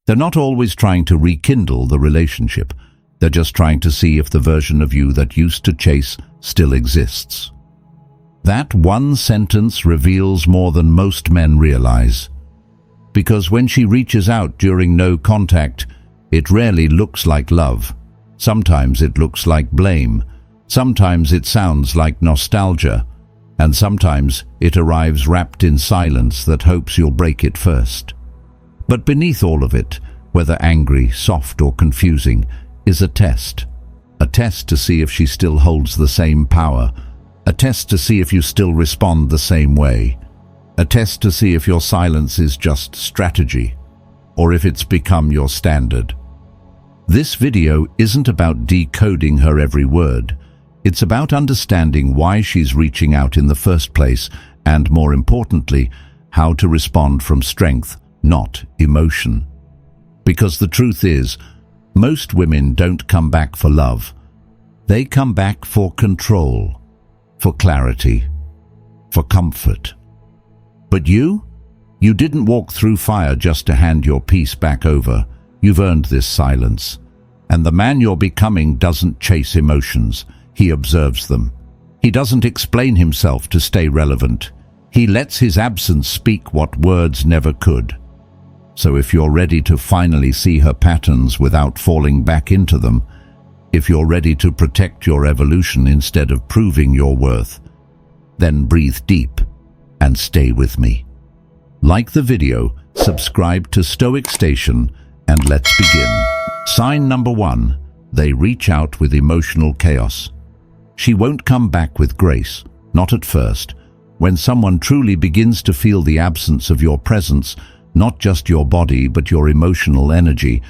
They're not always trying to rekindle the relationship. They're just trying to see if the version of you that used to chase still exists. That one sentence reveals more than most men realize. Because when she reaches out during no contact, it rarely looks like love. Sometimes it looks like blame. Sometimes it sounds like nostalgia. And sometimes it arrives wrapped in silence that hopes you'll break it first. But beneath all of it, whether angry, soft or confusing, is a test. A test to see if she still holds the same power. A test to see if you still respond the same way. A test to see if your silence is just strategy, or if it's become your standard. This video isn't about decoding her every word. It's about understanding why she's reaching out in the first place, and more importantly, how to respond from strength, not emotion. Because the truth is, most women don't come back for love. They come back for control, for clarity, for comfort. But you didn't walk through fire just to hand your peace back over. You've earned this silence. And the man you're becoming doesn't chase emotions. He observes them. He doesn't explain himself to stay relevant. He lets his absence speak what words never could. So if you're ready to finally see her patterns without falling back into them, if you're ready to protect your evolution instead of proving your worth, then breathe deep and stay with me. Like the video, subscribe to Stoic Station, and let's begin. Sign number 1, they reach out with emotional chaos. She won't come back with grace, not at first. When someone truly begins to feel the absence of your presence, not just your body but your emotional energy,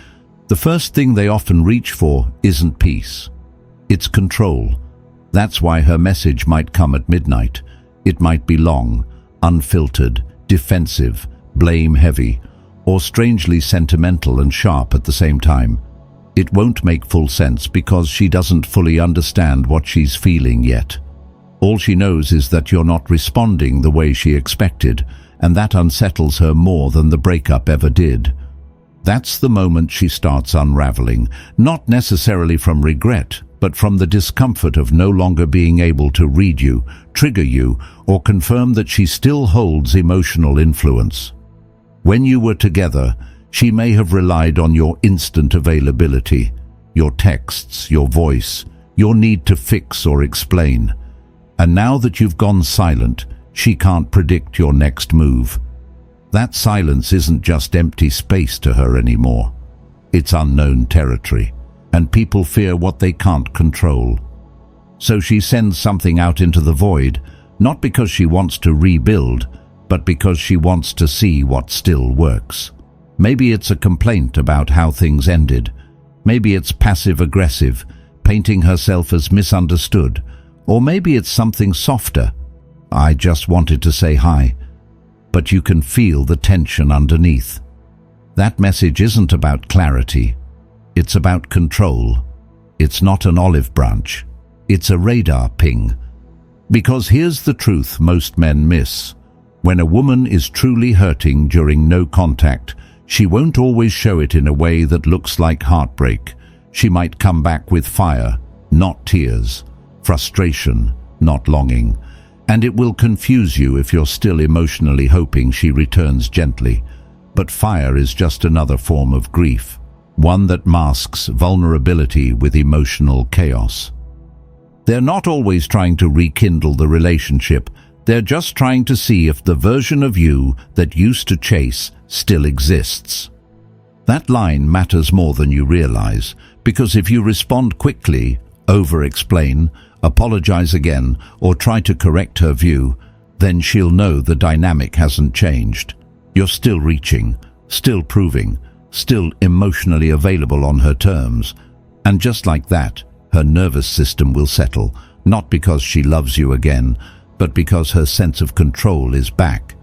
the first thing they often reach for isn't peace. It's control. That's why her message might come at midnight. It might be long, unfiltered, defensive, blame-heavy, or strangely sentimental and sharp at the same time. It won't make full sense because she doesn't fully understand what she's feeling yet. All she knows is that you're not responding the way she expected, and that unsettles her more than the breakup ever did. That's the moment she starts unraveling, not necessarily from regret, but from the discomfort of no longer being able to read you, trigger you, or confirm that she still holds emotional influence. When you were together, she may have relied on your instant availability, your texts, your voice, your need to fix or explain. And now that you've gone silent, she can't predict your next move. That silence isn't just empty space to her anymore. It's unknown territory, and people fear what they can't control. So she sends something out into the void, not because she wants to rebuild, but because she wants to see what still works. Maybe it's a complaint about how things ended. Maybe it's passive-aggressive, painting herself as misunderstood. Or maybe it's something softer. I just wanted to say hi. But you can feel the tension underneath. That message isn't about clarity. It's about control. It's not an olive branch. It's a radar ping. Because here's the truth most men miss. When a woman is truly hurting during no contact, she won't always show it in a way that looks like heartbreak. She might come back with fire, not tears, frustration, not longing. And it will confuse you if you're still emotionally hoping she returns gently. But fire is just another form of grief, one that masks vulnerability with emotional chaos. They're not always trying to rekindle the relationship. They're just trying to see if the version of you that used to chase still exists. That line matters more than you realize, because if you respond quickly, over-explain, apologize again, or try to correct her view, then she'll know the dynamic hasn't changed. You're still reaching, still proving, still emotionally available on her terms. And just like that, her nervous system will settle, not because she loves you again, but because her sense of control is back.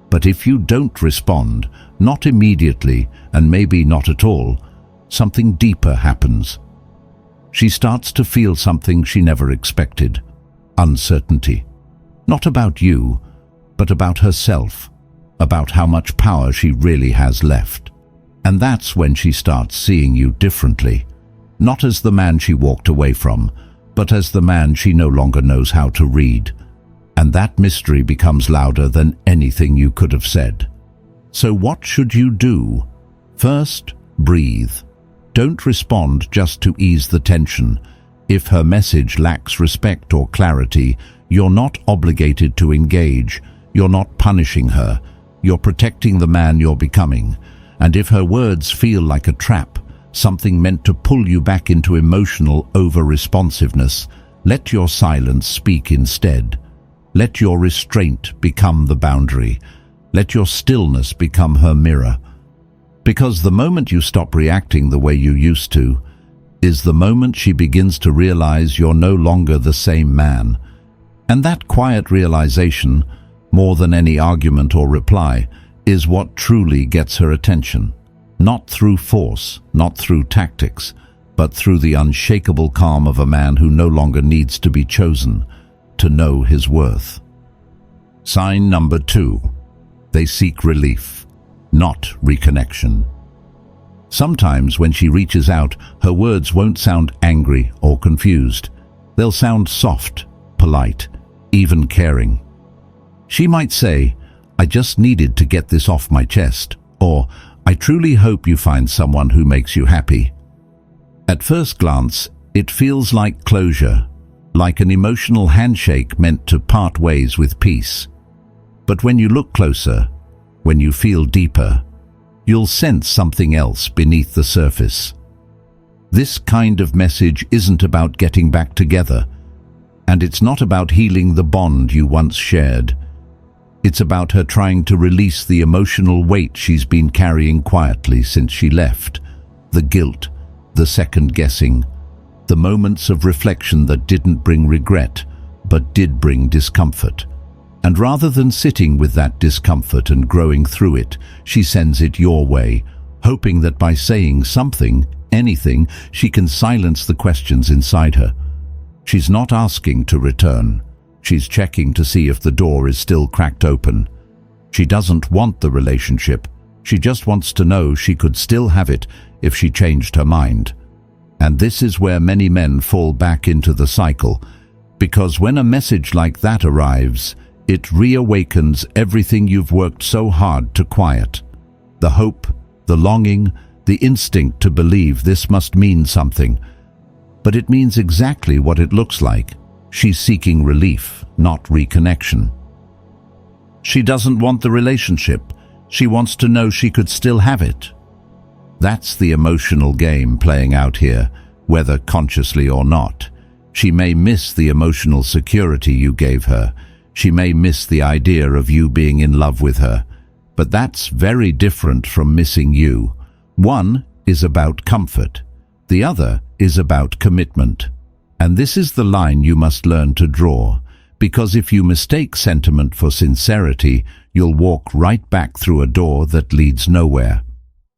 But if you don't respond, not immediately, and maybe not at all, something deeper happens. She starts to feel something she never expected. Uncertainty. Not about you, but about herself, about how much power she really has left. And that's when she starts seeing you differently, not as the man she walked away from, but as the man she no longer knows how to read. And that mystery becomes louder than anything you could have said. So what should you do? First, breathe. Don't respond just to ease the tension. If her message lacks respect or clarity, you're not obligated to engage. You're not punishing her. You're protecting the man you're becoming. And if her words feel like a trap, something meant to pull you back into emotional over-responsiveness, let your silence speak instead. Let your restraint become the boundary. Let your stillness become her mirror. Because the moment you stop reacting the way you used to, is the moment she begins to realize you're no longer the same man. And that quiet realization, more than any argument or reply, is what truly gets her attention. Not through force, not through tactics, but through the unshakable calm of a man who no longer needs to be chosen to know his worth. Sign number 2. They seek relief, not reconnection. Sometimes when she reaches out, her words won't sound angry or confused. They'll sound soft, polite, even caring. She might say, "I just needed to get this off my chest," or "I truly hope you find someone who makes you happy." At first glance, it feels like closure, like an emotional handshake meant to part ways with peace. But when you look closer, when you feel deeper, you'll sense something else beneath the surface. This kind of message isn't about getting back together, and it's not about healing the bond you once shared. It's about her trying to release the emotional weight she's been carrying quietly since she left. The guilt, the second-guessing, the moments of reflection that didn't bring regret, but did bring discomfort. And rather than sitting with that discomfort and growing through it, she sends it your way, hoping that by saying something, anything, she can silence the questions inside her. She's not asking to return. She's checking to see if the door is still cracked open. She doesn't want the relationship. She just wants to know she could still have it if she changed her mind. And this is where many men fall back into the cycle, because when a message like that arrives, it reawakens everything you've worked so hard to quiet. The hope, the longing, the instinct to believe this must mean something. But it means exactly what it looks like. She's seeking relief, not reconnection. She doesn't want the relationship. She wants to know she could still have it. That's the emotional game playing out here, whether consciously or not. She may miss the emotional security you gave her. She may miss the idea of you being in love with her. But that's very different from missing you. One is about comfort. The other is about commitment. And this is the line you must learn to draw, because if you mistake sentiment for sincerity, you'll walk right back through a door that leads nowhere.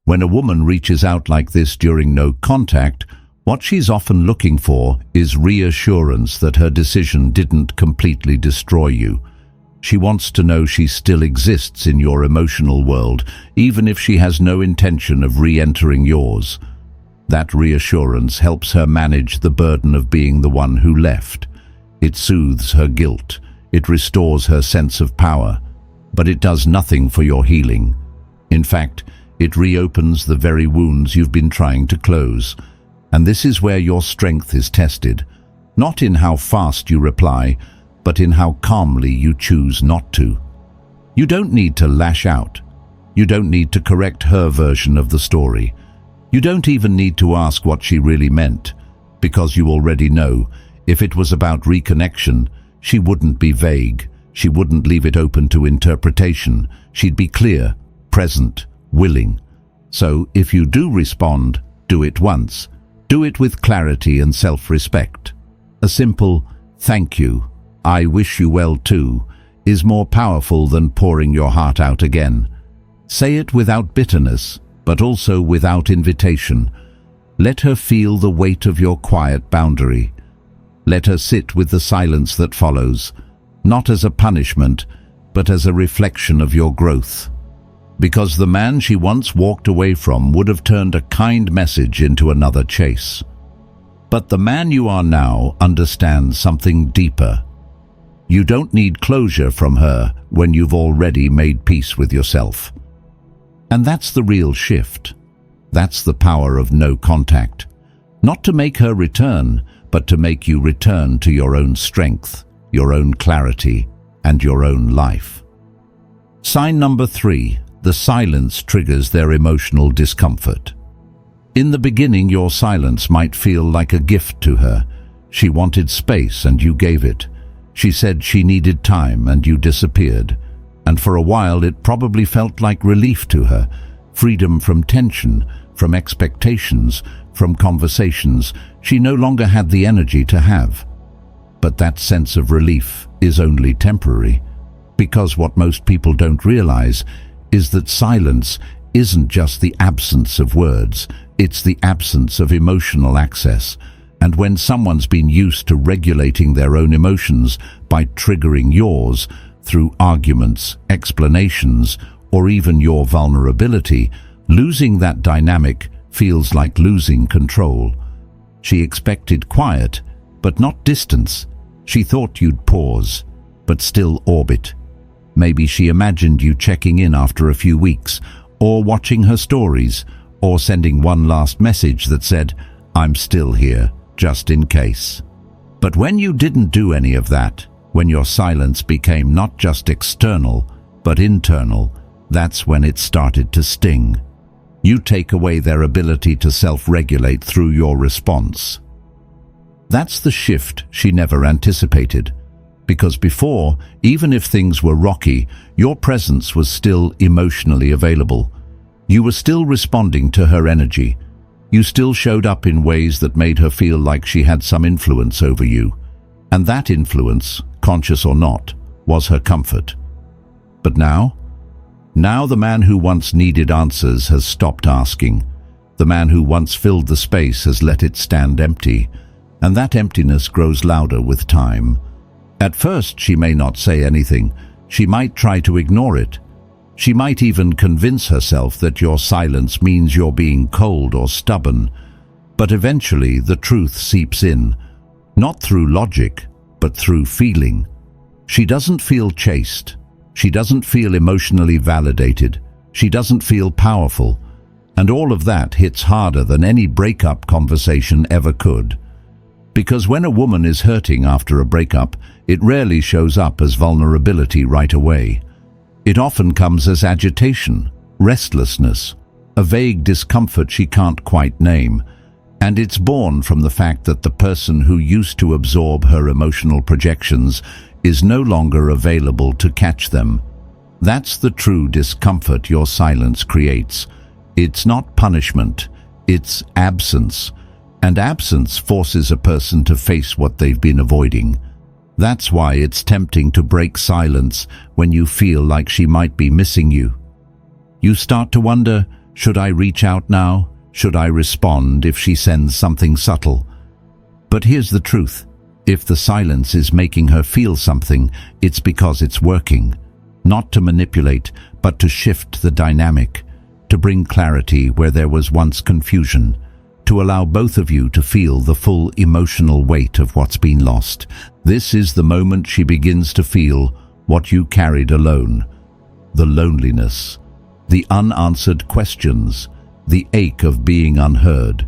When a woman reaches out like this during no contact, what she's often looking for is reassurance that her decision didn't completely destroy you. She wants to know she still exists in your emotional world, even if she has no intention of re-entering yours. That reassurance helps her manage the burden of being the one who left. It soothes her guilt. It restores her sense of power. But it does nothing for your healing. In fact, it reopens the very wounds you've been trying to close. And this is where your strength is tested, not in how fast you reply, but in how calmly you choose not to. You don't need to lash out. You don't need to correct her version of the story. You don't even need to ask what she really meant, because you already know, if it was about reconnection, she wouldn't be vague. She wouldn't leave it open to interpretation. She'd be clear, present, willing. So if you do respond, do it once. Do it with clarity and self-respect. A simple, "Thank you, I wish you well too," is more powerful than pouring your heart out again. Say it without bitterness, but also without invitation. Let her feel the weight of your quiet boundary. Let her sit with the silence that follows, not as a punishment, but as a reflection of your growth. because the man she once walked away from would have turned a kind message into another chase. But the man you are now understands something deeper. You don't need closure from her when you've already made peace with yourself. And that's the real shift. That's the power of no contact. Not to make her return, but to make you return to your own strength, your own clarity, and your own life. Sign number 3. The silence triggers their emotional discomfort. In the beginning, your silence might feel like a gift to her. She wanted space and you gave it. She said she needed time and you disappeared. And for a while it probably felt like relief to her, freedom from tension, from expectations, from conversations she no longer had the energy to have. But that sense of relief is only temporary, because what most people don't realize is that silence isn't just the absence of words, it's the absence of emotional access. And when someone's been used to regulating their own emotions by triggering yours through arguments, explanations, or even your vulnerability, losing that dynamic feels like losing control. She expected quiet, but not distance. She thought you'd pause, but still orbit. Maybe she imagined you checking in after a few weeks, or watching her stories, or sending one last message that said, "I'm still here, just in case." But when you didn't do any of that, when your silence became not just external, but internal, that's when it started to sting. You take away their ability to self-regulate through your response. That's the shift she never anticipated. Because before, even if things were rocky, your presence was still emotionally available. You were still responding to her energy. You still showed up in ways that made her feel like she had some influence over you. And that influence, conscious or not, was her comfort. But now the man who once needed answers has stopped asking. The man who once filled the space has let it stand empty. And that emptiness grows louder with time. At first, she may not say anything. She might try to ignore it. She might even convince herself that your silence means you're being cold or stubborn. But eventually, the truth seeps in, not through logic, but through feeling. She doesn't feel chased. She doesn't feel emotionally validated. She doesn't feel powerful. And all of that hits harder than any breakup conversation ever could. Because when a woman is hurting after a breakup, it rarely shows up as vulnerability right away. It often comes as agitation, restlessness, a vague discomfort she can't quite name. And it's born from the fact that the person who used to absorb her emotional projections is no longer available to catch them. That's the true discomfort your silence creates. It's not punishment, it's absence. And absence forces a person to face what they've been avoiding. That's why it's tempting to break silence when you feel like she might be missing you. You start to wonder, should I reach out now? Should I respond if she sends something subtle? But here's the truth. If the silence is making her feel something, it's because it's working. Not to manipulate, but to shift the dynamic, to bring clarity where there was once confusion, to allow both of you to feel the full emotional weight of what's been lost. This is the moment she begins to feel what you carried alone. The loneliness, the unanswered questions, the ache of being unheard.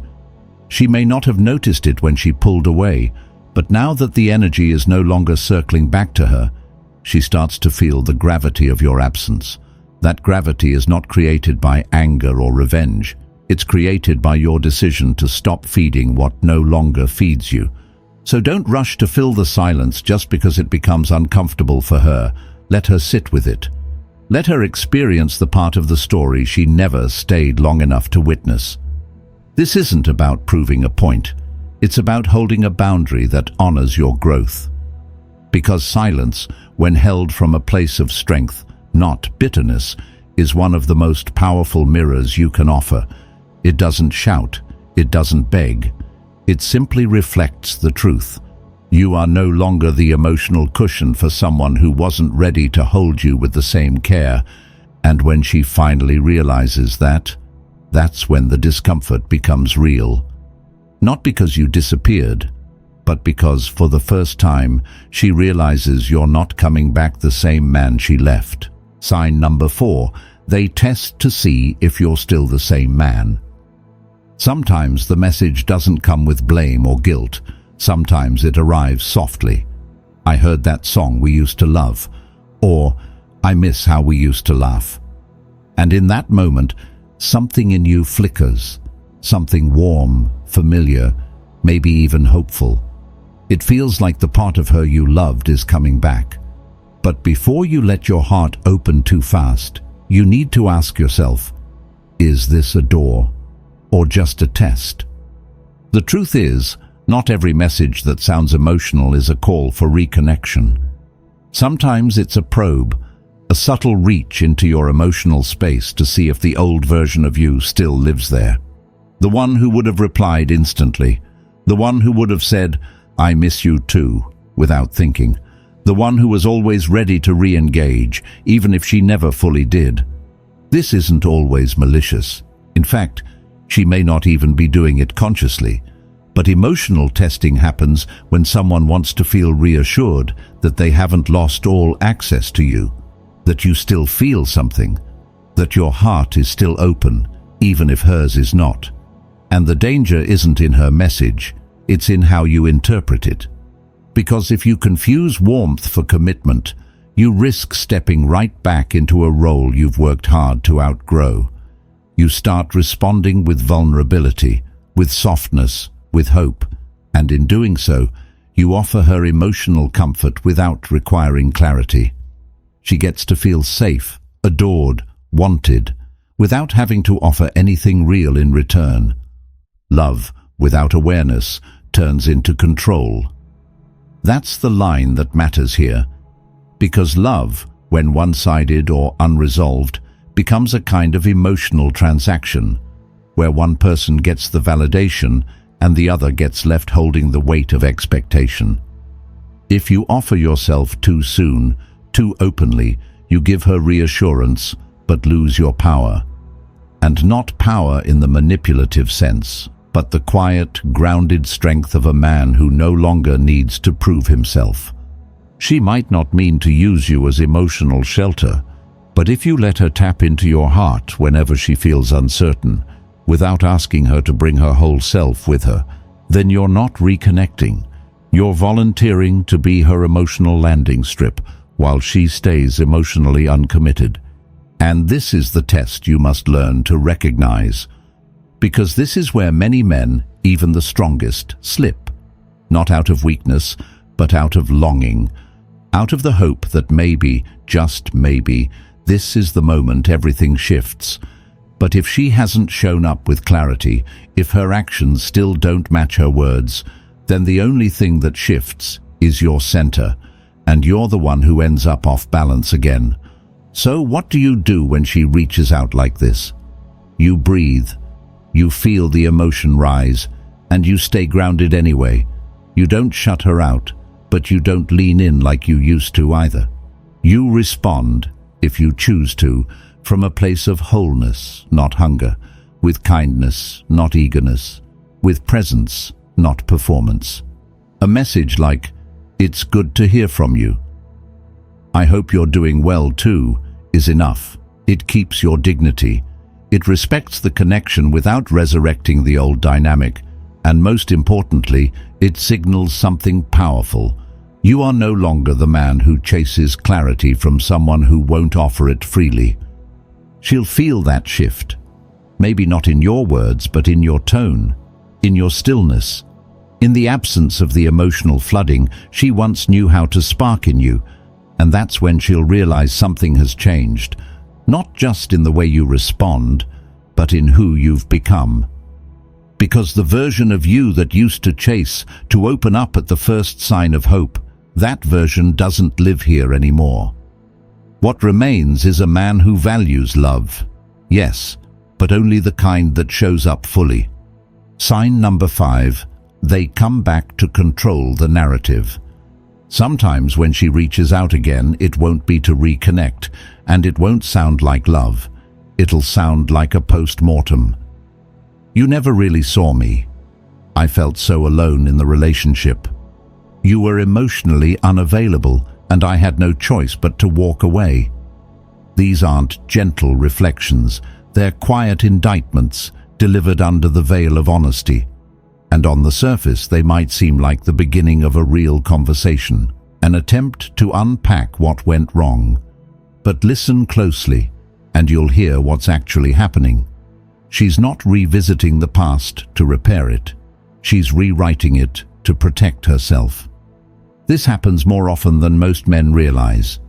She may not have noticed it when she pulled away, but now that the energy is no longer circling back to her, she starts to feel the gravity of your absence. That gravity is not created by anger or revenge. It's created by your decision to stop feeding what no longer feeds you. So don't rush to fill the silence just because it becomes uncomfortable for her. Let her sit with it. Let her experience the part of the story she never stayed long enough to witness. This isn't about proving a point. It's about holding a boundary that honors your growth. Because silence, when held from a place of strength, not bitterness, is one of the most powerful mirrors you can offer. It doesn't shout, it doesn't beg. It simply reflects the truth. You are no longer the emotional cushion for someone who wasn't ready to hold you with the same care. And when she finally realizes that, that's when the discomfort becomes real. Not because you disappeared, but because for the first time she realizes you're not coming back the same man she left. Sign number 4, they test to see if you're still the same man. Sometimes the message doesn't come with blame or guilt. Sometimes it arrives softly. I heard that song we used to love, or I miss how we used to laugh. And in that moment, something in you flickers, something warm, familiar, maybe even hopeful. It feels like the part of her you loved is coming back. But before you let your heart open too fast, you need to ask yourself, is this a door or just a test? The truth is, not every message that sounds emotional is a call for reconnection. Sometimes it's a probe, a subtle reach into your emotional space to see if the old version of you still lives there. The one who would have replied instantly, the one who would have said, I miss you too, without thinking, the one who was always ready to re-engage, even if she never fully did. This isn't always malicious. In fact, she may not even be doing it consciously. But emotional testing happens when someone wants to feel reassured that they haven't lost all access to you, that you still feel something, that your heart is still open, even if hers is not. And the danger isn't in her message, it's in how you interpret it. Because if you confuse warmth for commitment, you risk stepping right back into a role you've worked hard to outgrow. You start responding with vulnerability, with softness, with hope, and in doing so, you offer her emotional comfort without requiring clarity. She gets to feel safe, adored, wanted, without having to offer anything real in return. Love, without awareness, turns into control. That's the line that matters here, because love, when one-sided or unresolved, becomes a kind of emotional transaction, where one person gets the validation and the other gets left holding the weight of expectation. If you offer yourself too soon, too openly, you give her reassurance but lose your power. And not power in the manipulative sense, but the quiet, grounded strength of a man who no longer needs to prove himself. She might not mean to use you as emotional shelter, but if you let her tap into your heart whenever she feels uncertain, without asking her to bring her whole self with her, then you're not reconnecting. You're volunteering to be her emotional landing strip while she stays emotionally uncommitted. And this is the test you must learn to recognize. Because this is where many men, even the strongest, slip. Not out of weakness, but out of longing. Out of the hope that maybe, just maybe, this is the moment everything shifts. But if she hasn't shown up with clarity, if her actions still don't match her words, then the only thing that shifts is your center, and you're the one who ends up off balance again. So what do you do when she reaches out like this? You breathe, you feel the emotion rise, and you stay grounded anyway. You don't shut her out, but you don't lean in like you used to either. You respond, if you choose to, from a place of wholeness, not hunger, with kindness, not eagerness, with presence, not performance. A message like, "It's good to hear from you. I hope you're doing well too," is enough. It keeps your dignity. It respects the connection without resurrecting the old dynamic. And most importantly, it signals something powerful. You are no longer the man who chases clarity from someone who won't offer it freely. She'll feel that shift. Maybe not in your words, but in your tone, in your stillness. In the absence of the emotional flooding she once knew how to spark in you. And that's when she'll realize something has changed, not just in the way you respond, but in who you've become. Because the version of you that used to chase, to open up at the first sign of hope, that version doesn't live here anymore. What remains is a man who values love. Yes, but only the kind that shows up fully. Sign number 5, they come back to control the narrative. Sometimes when she reaches out again, it won't be to reconnect, and it won't sound like love. It'll sound like a post-mortem. You never really saw me. I felt so alone in the relationship. You were emotionally unavailable, and I had no choice but to walk away. These aren't gentle reflections. They're quiet indictments, delivered under the veil of honesty. And on the surface, they might seem like the beginning of a real conversation, an attempt to unpack what went wrong. But listen closely, and you'll hear what's actually happening. She's not revisiting the past to repair it. She's rewriting it to protect herself. This happens more often than most men realize.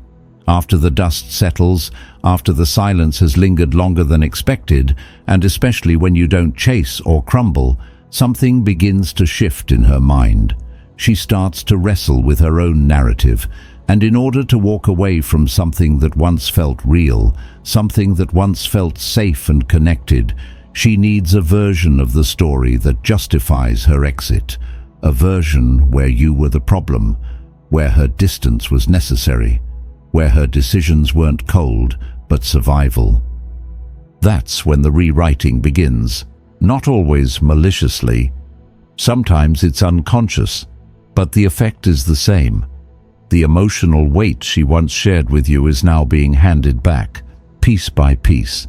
After the dust settles, after the silence has lingered longer than expected, and especially when you don't chase or crumble, something begins to shift in her mind. She starts to wrestle with her own narrative, and in order to walk away from something that once felt real, something that once felt safe and connected, she needs a version of the story that justifies her exit, a version where you were the problem, where her distance was necessary, where her decisions weren't cold, but survival. That's when the rewriting begins, not always maliciously. Sometimes it's unconscious, but the effect is the same. The emotional weight she once shared with you is now being handed back, piece by piece.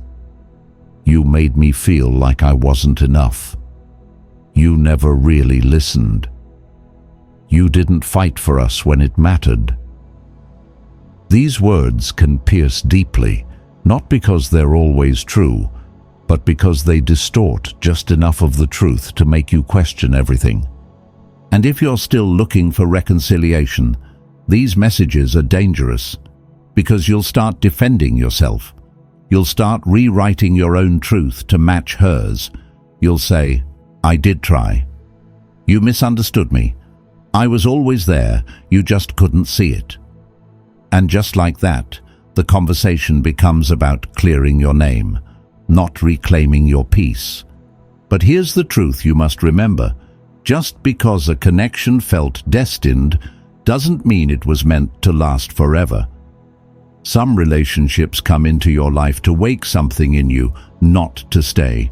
You made me feel like I wasn't enough. You never really listened. You didn't fight for us when it mattered. These words can pierce deeply, not because they're always true, but because they distort just enough of the truth to make you question everything. And if you're still looking for reconciliation, these messages are dangerous, because you'll start defending yourself. You'll start rewriting your own truth to match hers. You'll say, "I did try. You misunderstood me. I was always there, you just couldn't see it." And just like that, the conversation becomes about clearing your name, not reclaiming your peace. But here's the truth you must remember. Just because a connection felt destined doesn't mean it was meant to last forever. Some relationships come into your life to wake something in you, not to stay.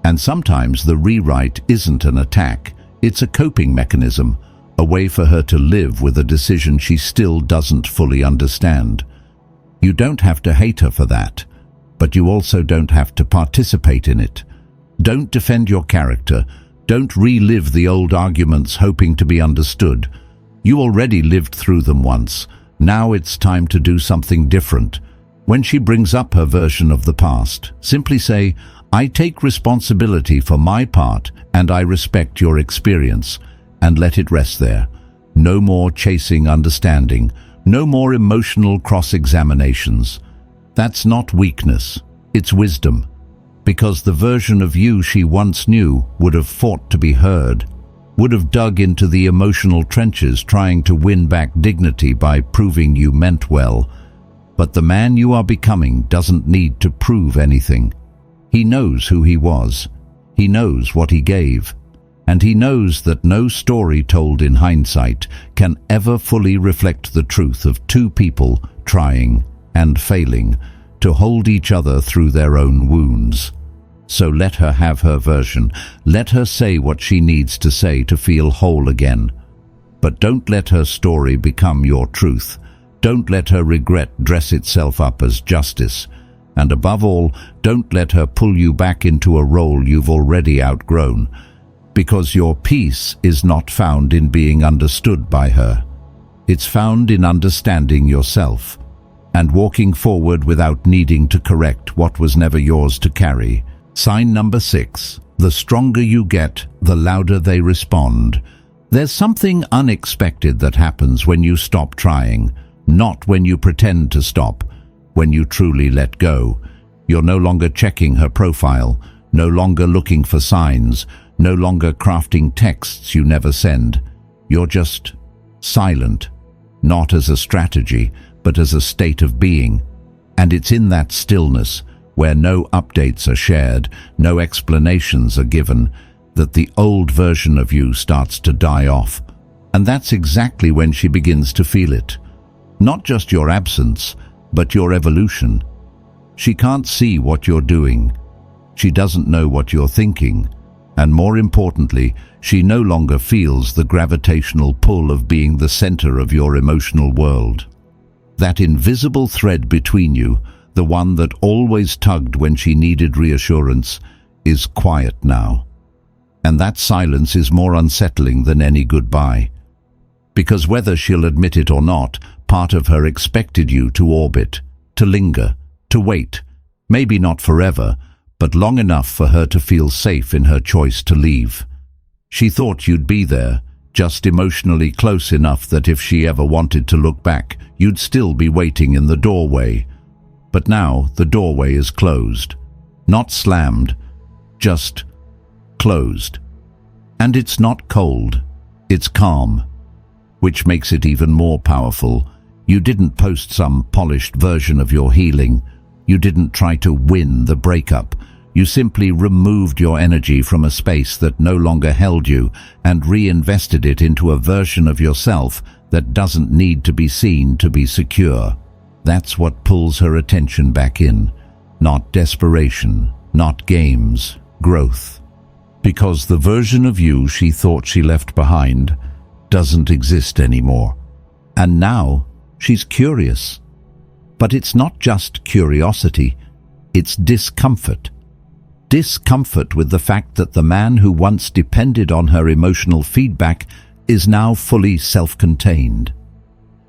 And sometimes the rewrite isn't an attack, it's a coping mechanism, a way for her to live with a decision she still doesn't fully understand. You don't have to hate her for that, but you also don't have to participate in it. Don't defend your character. Don't relive the old arguments hoping to be understood. You already lived through them once. Now it's time to do something different. When she brings up her version of the past, simply say, "I take responsibility for my part and I respect your experience," and let it rest there. No more chasing understanding. No more emotional cross-examinations. That's not weakness, it's wisdom. Because the version of you she once knew would have fought to be heard, would have dug into the emotional trenches trying to win back dignity by proving you meant well. But the man you are becoming doesn't need to prove anything. He knows who he was. He knows what he gave. And he knows that no story told in hindsight can ever fully reflect the truth of two people trying and failing to hold each other through their own wounds. So let her have her version. Let her say what she needs to say to feel whole again. But don't let her story become your truth. Don't let her regret dress itself up as justice. And above all, don't let her pull you back into a role you've already outgrown. Because your peace is not found in being understood by her. It's found in understanding yourself and walking forward without needing to correct what was never yours to carry. Sign number 6. The stronger you get, the louder they respond. There's something unexpected that happens when you stop trying, not when you pretend to stop, when you truly let go. You're no longer checking her profile, no longer looking for signs, no longer crafting texts you never send. You're just silent, not as a strategy, but as a state of being. And it's in that stillness, where no updates are shared, no explanations are given, that the old version of you starts to die off. And that's exactly when she begins to feel it. Not just your absence, but your evolution. She can't see what you're doing. She doesn't know what you're thinking. And more importantly, she no longer feels the gravitational pull of being the center of your emotional world. That invisible thread between you, the one that always tugged when she needed reassurance, is quiet now. And that silence is more unsettling than any goodbye. Because whether she'll admit it or not, part of her expected you to orbit, to linger, to wait, maybe not forever, but long enough for her to feel safe in her choice to leave. She thought you'd be there, just emotionally close enough that if she ever wanted to look back, you'd still be waiting in the doorway. But now the doorway is closed. Not slammed, just closed. And it's not cold, it's calm. Which makes it even more powerful. You didn't post some polished version of your healing. You didn't try to win the breakup. You simply removed your energy from a space that no longer held you and reinvested it into a version of yourself that doesn't need to be seen to be secure. That's what pulls her attention back in. Not desperation, not games, growth. Because the version of you she thought she left behind doesn't exist anymore. And now she's curious. But it's not just curiosity, it's discomfort. Discomfort with the fact that the man who once depended on her emotional feedback is now fully self-contained.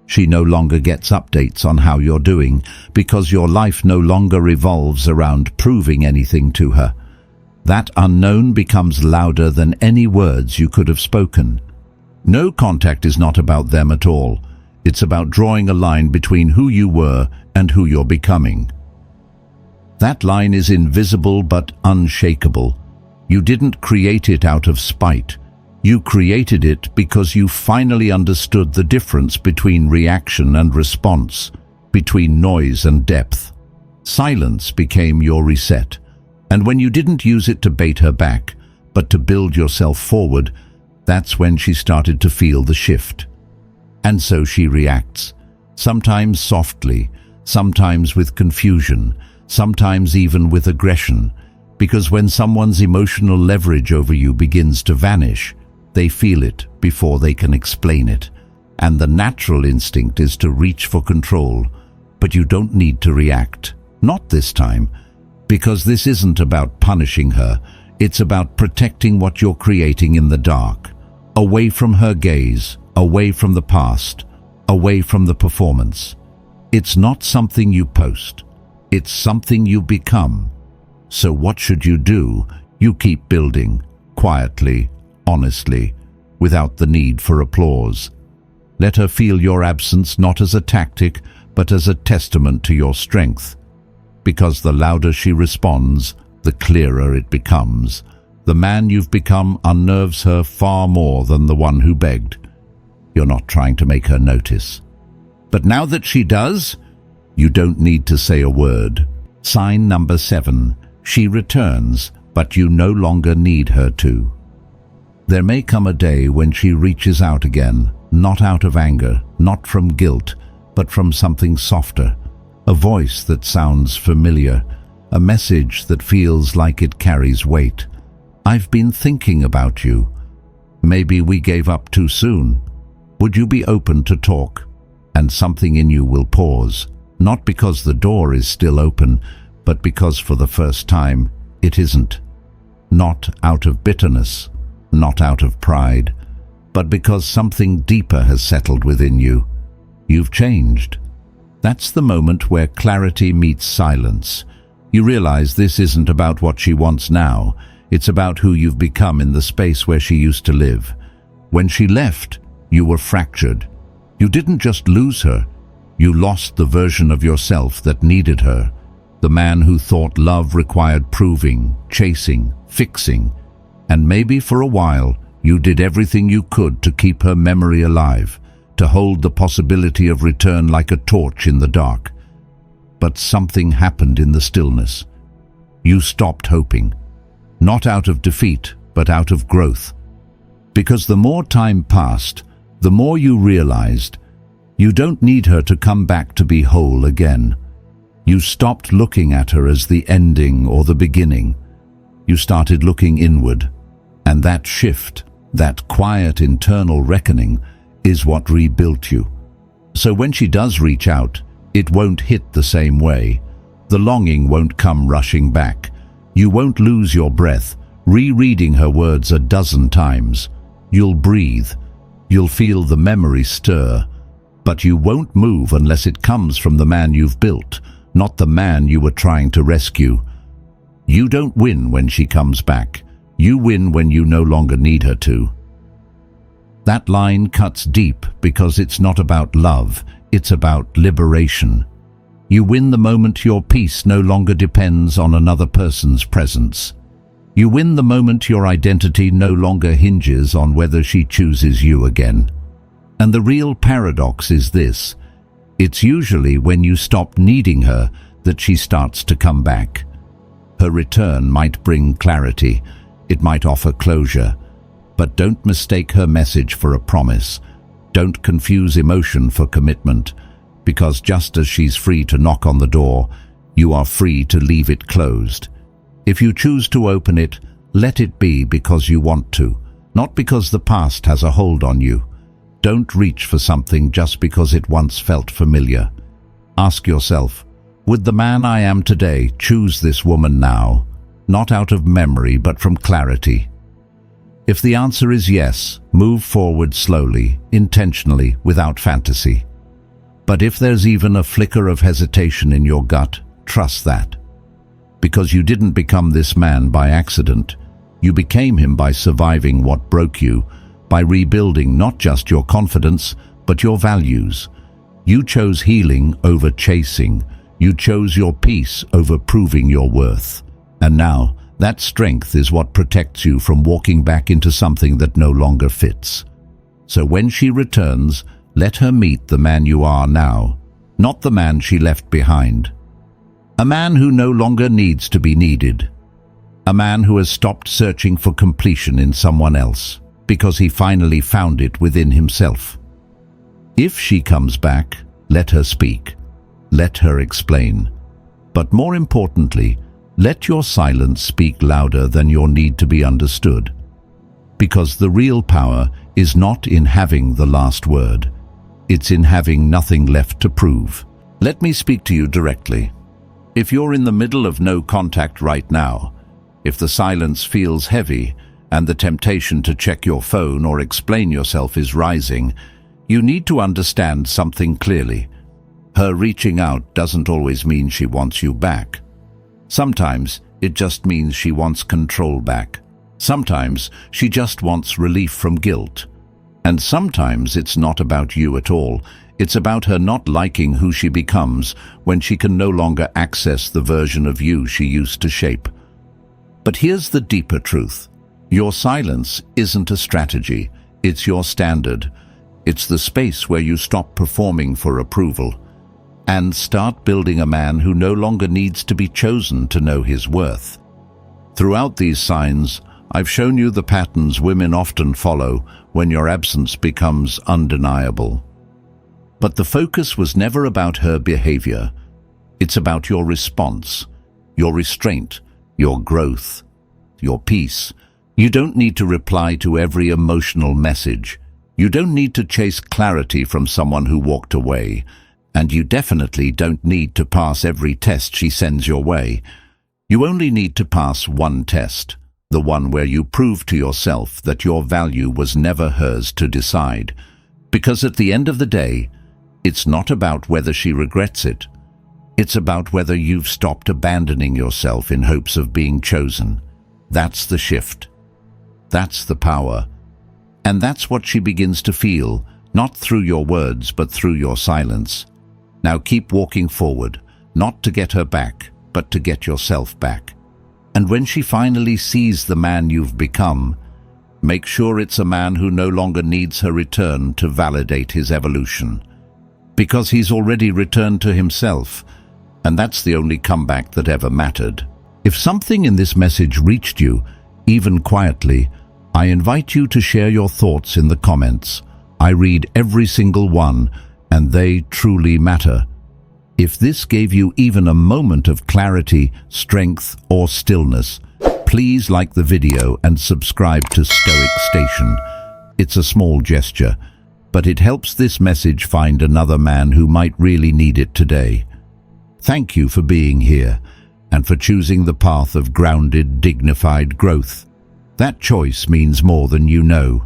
She no longer gets updates on how you're doing because your life no longer revolves around proving anything to her. That unknown becomes louder than any words you could have spoken. No contact is not about them at all. It's about drawing a line between who you were and who you're becoming. That line is invisible but unshakable. You didn't create it out of spite. You created it because you finally understood the difference between reaction and response, between noise and depth. Silence became your reset. And when you didn't use it to bait her back, but to build yourself forward, that's when she started to feel the shift. And so she reacts, sometimes softly, sometimes with confusion, sometimes even with aggression, because when someone's emotional leverage over you begins to vanish, they feel it before they can explain it. And the natural instinct is to reach for control, but you don't need to react. Not this time, because this isn't about punishing her, it's about protecting what you're creating in the dark, away from her gaze, away from the past, away from the performance. It's not something you post. It's something you become. So what should you do? You keep building, quietly, honestly, without the need for applause. Let her feel your absence not as a tactic, but as a testament to your strength. Because the louder she responds, the clearer it becomes. The man you've become unnerves her far more than the one who begged. You're not trying to make her notice. But now that she does, you don't need to say a word. Sign number 7. She returns, but you no longer need her to. There may come a day when she reaches out again, not out of anger, not from guilt, but from something softer. A voice that sounds familiar, a message that feels like it carries weight. I've been thinking about you. Maybe we gave up too soon. Would you be open to talk? And something in you will pause. Not because the door is still open, but because for the first time it isn't. Not out of bitterness, not out of pride, but because something deeper has settled within you. You've changed. That's the moment where clarity meets silence. You realize this isn't about what she wants now. It's about who you've become in the space where she used to live. When she left, you were fractured. You didn't just lose her. You lost the version of yourself that needed her. The man who thought love required proving, chasing, fixing. And maybe for a while, you did everything you could to keep her memory alive, to hold the possibility of return like a torch in the dark. But something happened in the stillness. You stopped hoping. Not out of defeat, but out of growth. Because the more time passed, the more you realized you don't need her to come back to be whole again. You stopped looking at her as the ending or the beginning. You started looking inward, and that shift, that quiet internal reckoning, is what rebuilt you. So when she does reach out, it won't hit the same way. The longing won't come rushing back. You won't lose your breath, rereading her words a dozen times. You'll breathe. You'll feel the memory stir. But you won't move unless it comes from the man you've built, not the man you were trying to rescue. You don't win when she comes back. You win when you no longer need her to. That line cuts deep because it's not about love, it's about liberation. You win the moment your peace no longer depends on another person's presence. You win the moment your identity no longer hinges on whether she chooses you again. And the real paradox is this: it's usually when you stop needing her that she starts to come back. Her return might bring clarity, it might offer closure, but don't mistake her message for a promise. Don't confuse emotion for commitment, because just as she's free to knock on the door, you are free to leave it closed. If you choose to open it, let it be because you want to, not because the past has a hold on you. Don't reach for something just because it once felt familiar. Ask yourself, would the man I am today choose this woman now? Not out of memory, but from clarity. If the answer is yes, move forward slowly, intentionally, without fantasy. But if there's even a flicker of hesitation in your gut, trust that. Because you didn't become this man by accident. You became him by surviving what broke you, by rebuilding not just your confidence, but your values. You chose healing over chasing. You chose your peace over proving your worth. And now, that strength is what protects you from walking back into something that no longer fits. So when she returns, let her meet the man you are now, not the man she left behind. A man who no longer needs to be needed. A man who has stopped searching for completion in someone else, because he finally found it within himself. If she comes back, let her speak. Let her explain. But more importantly, let your silence speak louder than your need to be understood. Because the real power is not in having the last word. It's in having nothing left to prove. Let me speak to you directly. If you're in the middle of no contact right now, if the silence feels heavy, and the temptation to check your phone or explain yourself is rising, you need to understand something clearly. Her reaching out doesn't always mean she wants you back. Sometimes it just means she wants control back. Sometimes she just wants relief from guilt. And sometimes it's not about you at all. It's about her not liking who she becomes when she can no longer access the version of you she used to shape. But here's the deeper truth. Your silence isn't a strategy, it's your standard. It's the space where you stop performing for approval and start building a man who no longer needs to be chosen to know his worth. Throughout these signs, I've shown you the patterns women often follow when your absence becomes undeniable. But the focus was never about her behavior. It's about your response, your restraint, your growth, your peace. You don't need to reply to every emotional message. You don't need to chase clarity from someone who walked away. And you definitely don't need to pass every test she sends your way. You only need to pass one test, the one where you prove to yourself that your value was never hers to decide. Because at the end of the day, it's not about whether she regrets it. It's about whether you've stopped abandoning yourself in hopes of being chosen. That's the shift. That's the power. And that's what she begins to feel, not through your words, but through your silence. Now keep walking forward, not to get her back, but to get yourself back. And when she finally sees the man you've become, make sure it's a man who no longer needs her return to validate his evolution. Because he's already returned to himself, and that's the only comeback that ever mattered. If something in this message reached you, even quietly, I invite you to share your thoughts in the comments. I read every single one, and they truly matter. If this gave you even a moment of clarity, strength, or stillness, please like the video and subscribe to Stoic Station. It's a small gesture, but it helps this message find another man who might really need it today. Thank you for being here and for choosing the path of grounded, dignified growth. That choice means more than you know.